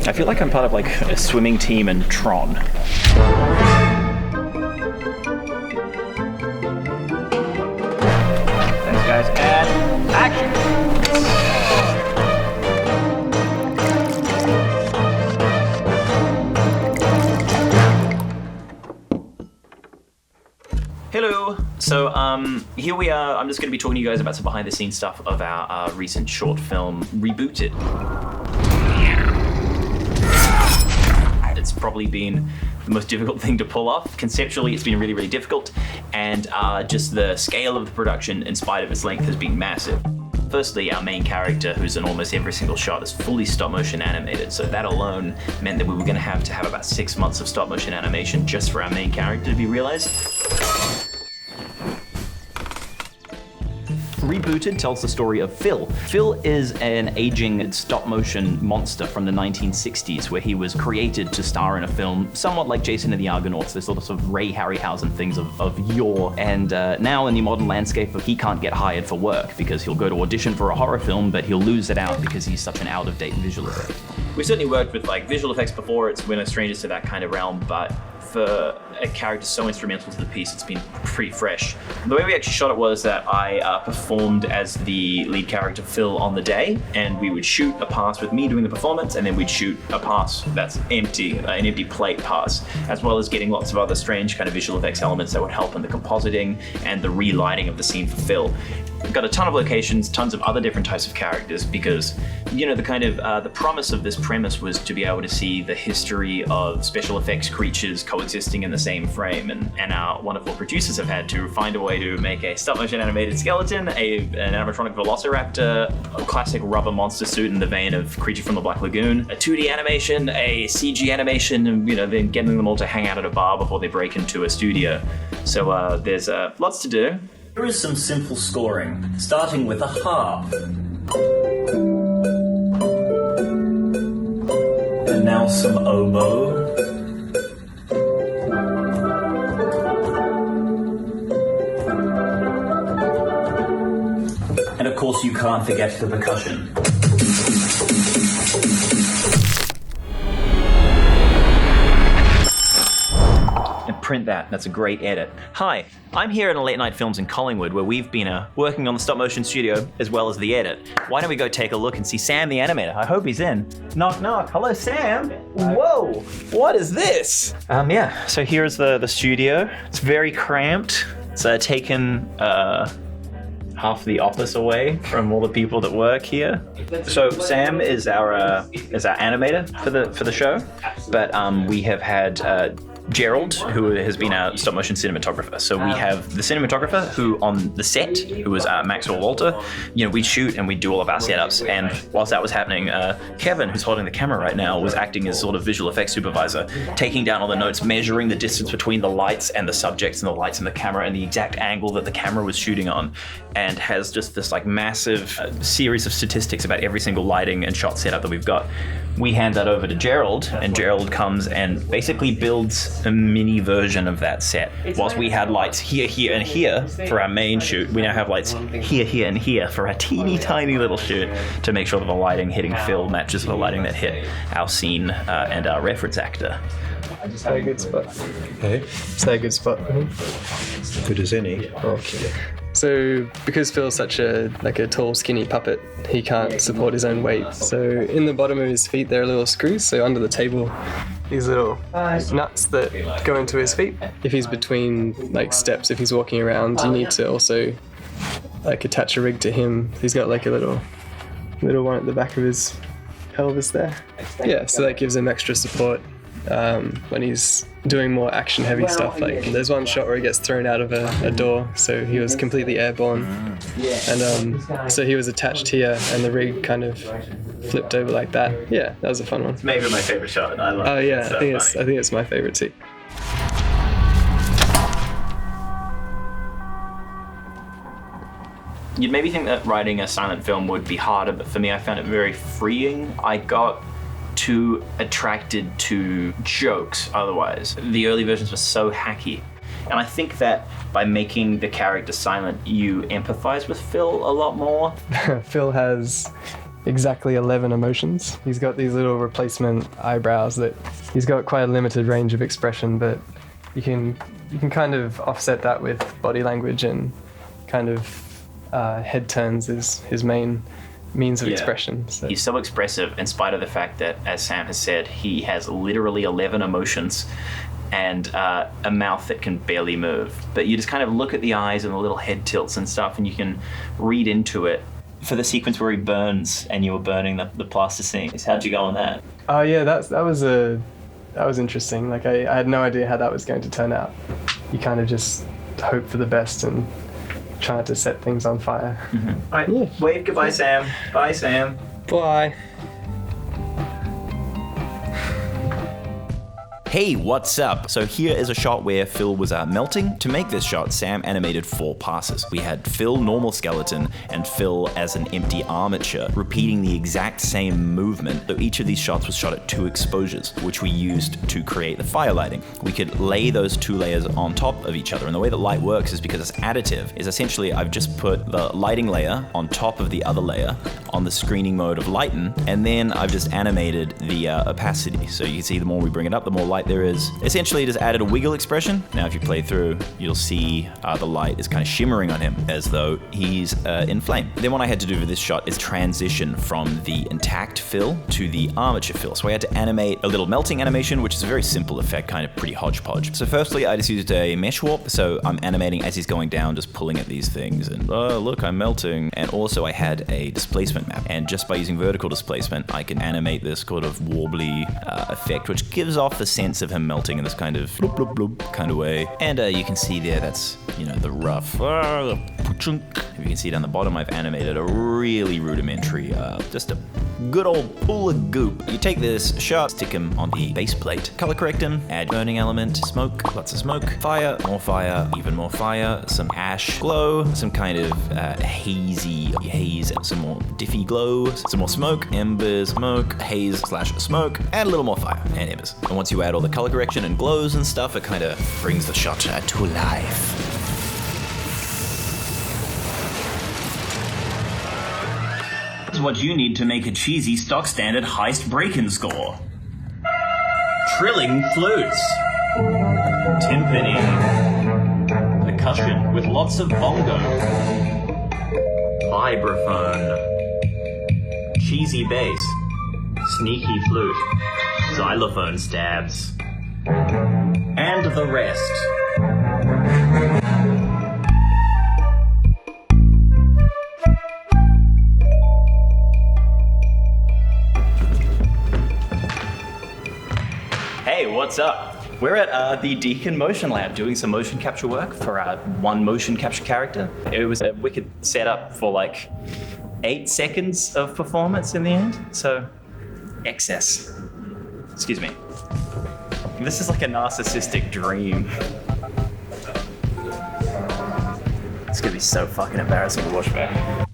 I feel like I'm part of like a swimming team in Tron. Thanks guys, and action! Hello. So here we are. I'm just going to be talking to you guys about some behind the scenes stuff of our recent short film, Rebooted. It's probably been the most difficult thing to pull off. Conceptually, it's been really, really difficult, and just the scale of the production, in spite of its length, has been massive. Firstly, our main character, who's in almost every single shot, is fully stop motion animated, so that alone meant that we were going to have about 6 months of stop motion animation just for our main character to be realized. Rebooted tells the story of Phil. Phil is an aging stop-motion monster from the 1960s, where he was created to star in a film somewhat like Jason and the Argonauts, this sort of Ray Harryhausen things of yore. And now in the modern landscape, he can't get hired for work because he'll go to audition for a horror film, but he'll lose it out because he's such an out-of-date visual effect. We've certainly worked with like visual effects before. We're no strangers to that kind of realm, but for a character so instrumental to the piece, it's been pretty fresh. The way we actually shot it was that I performed as the lead character Phil on the day, and we would shoot a pass with me doing the performance, and then we'd shoot a pass that's empty, an empty plate pass, as well as getting lots of other strange kind of visual effects elements that would help in the compositing and the relighting of the scene for Phil. We've got a ton of locations, tons of other different types of characters, because, you know, the kind of the promise of this premise was to be able to see the history of special effects creatures coexisting in the same frame, and our wonderful producers have had to find a way to make a stop-motion animated skeleton, an animatronic velociraptor, a classic rubber monster suit in the vein of Creature from the Black Lagoon, a 2D animation, a CG animation, and, you know, then getting them all to hang out at a bar before they break into a studio. So there's lots to do. Here is some simple scoring, starting with a harp. And now some oboe. And of course you can't forget the percussion. Print that. That's a great edit. Hi, I'm here at Late Night Films in Collingwood, where we've been working on the stop motion studio as well as the edit. Why don't we go take a look and see Sam the animator? I hope he's in. Knock knock. Hello, Sam. Whoa. What is this? Yeah. So here's the studio. It's very cramped. It's taken half the office away from all the people that work here. So Sam is our animator for the show, but we have had Gerald, who has been our stop motion cinematographer. So we have the cinematographer who on the set, who was Maxwell Walter. You know, we'd shoot and we'd do all of our setups. And whilst that was happening, Kevin, who's holding the camera right now, was acting as sort of visual effects supervisor, taking down all the notes, measuring the distance between the lights and the subjects and the lights and the camera and the exact angle that the camera was shooting on, and has just this like massive series of statistics about every single lighting and shot setup that we've got. We hand that over to Gerald, and Gerald comes and basically builds a mini version of that set. Whilst we had lights here, here, and here for our main shoot, we now have lights here, here, and here for our teeny tiny little shoot to make sure that the lighting hitting Phil matches the lighting that hit our scene and our reference actor. Is that a good spot? Hey? Is that a good spot? Good as any. Okay. So because Phil's such a tall, skinny puppet, he can't support his own weight. So in the bottom of his feet, there are little screws. So under the table, these little nuts that go into his feet. If he's between steps, if he's walking around, you need to also attach a rig to him. He's got a little one at the back of his pelvis there. Yeah, so that gives him extra support when he's doing more action-heavy stuff. There's one shot where he gets thrown out of a door, so he was completely airborne, and so he was attached here, and the rig kind of flipped over like that. Yeah, that was a fun one. It's maybe my favorite shot. I love it. Oh yeah, so I think it's my favorite too. You'd maybe think that writing a silent film would be harder, but for me, I found it very freeing. I got too attracted to jokes otherwise. The early versions were so hacky. And I think that by making the character silent, you empathize with Phil a lot more. Phil has exactly 11 emotions. He's got these little replacement eyebrows that he's got quite a limited range of expression, but you can kind of offset that with body language, and kind of head turns is his main means of expression. So. He's so expressive in spite of the fact that, as Sam has said, he has literally 11 emotions and a mouth that can barely move. But you just kind of look at the eyes and the little head tilts and stuff, and you can read into it. For the sequence where he burns and you were burning the plasticine, how'd you go on that? Oh yeah, that was interesting. Like I had no idea how that was going to turn out. You kind of just hope for the best and try to set things on fire. Mm-hmm. All right, wave goodbye, Sam. Bye, Sam. Bye. Hey, what's up? So here is a shot where Phil was melting. To make this shot, Sam animated 4 passes. We had Phil normal skeleton and Phil as an empty armature, repeating the exact same movement. So each of these shots was shot at 2 exposures, which we used to create the fire lighting. We could lay those 2 layers on top of each other. And the way that light works is because it's additive, is essentially I've just put the lighting layer on top of the other layer on the screening mode of lighten, and then I've just animated the opacity. So you can see the more we bring it up, the more light there is. Essentially, it has added a wiggle expression. Now, if you play through, you'll see the light is kind of shimmering on him as though he's in flame. Then what I had to do for this shot is transition from the intact Phil to the armature Phil. So I had to animate a little melting animation, which is a very simple effect, kind of pretty hodgepodge. So firstly, I just used a mesh warp. So I'm animating as he's going down, just pulling at these things, and oh, look, I'm melting. And also I had a displacement map. And just by using vertical displacement, I can animate this sort of warbly effect, which gives off the sense of him melting in this kind of bloop, bloop, bloop kind of way. And you can see there, that's, you know, the rough, if you can see down the bottom, I've animated a really rudimentary, just a good old pool of goop. You take this shot, stick him on the base plate, color correct him, add burning element, smoke, lots of smoke, fire, even more fire, some ash glow, some kind of hazy haze, some more diffy glow, some more smoke, embers, smoke, haze / smoke, add a little more fire and embers. And once you add all the color correction and glows and stuff, it kind of brings the shot to life. This is what you need to make a cheesy stock standard heist break-in score. Trilling flutes. Timpani. Percussion with lots of bongo. Vibraphone. Cheesy bass. Sneaky flute. Xylophone stabs. And the rest. Hey, what's up? We're at the Deacon Motion Lab doing some motion capture work for our one motion capture character. It was a wicked setup for like 8 seconds of performance in the end, so excess. Excuse me. This is like a narcissistic dream. It's gonna be so fucking embarrassing to watch back.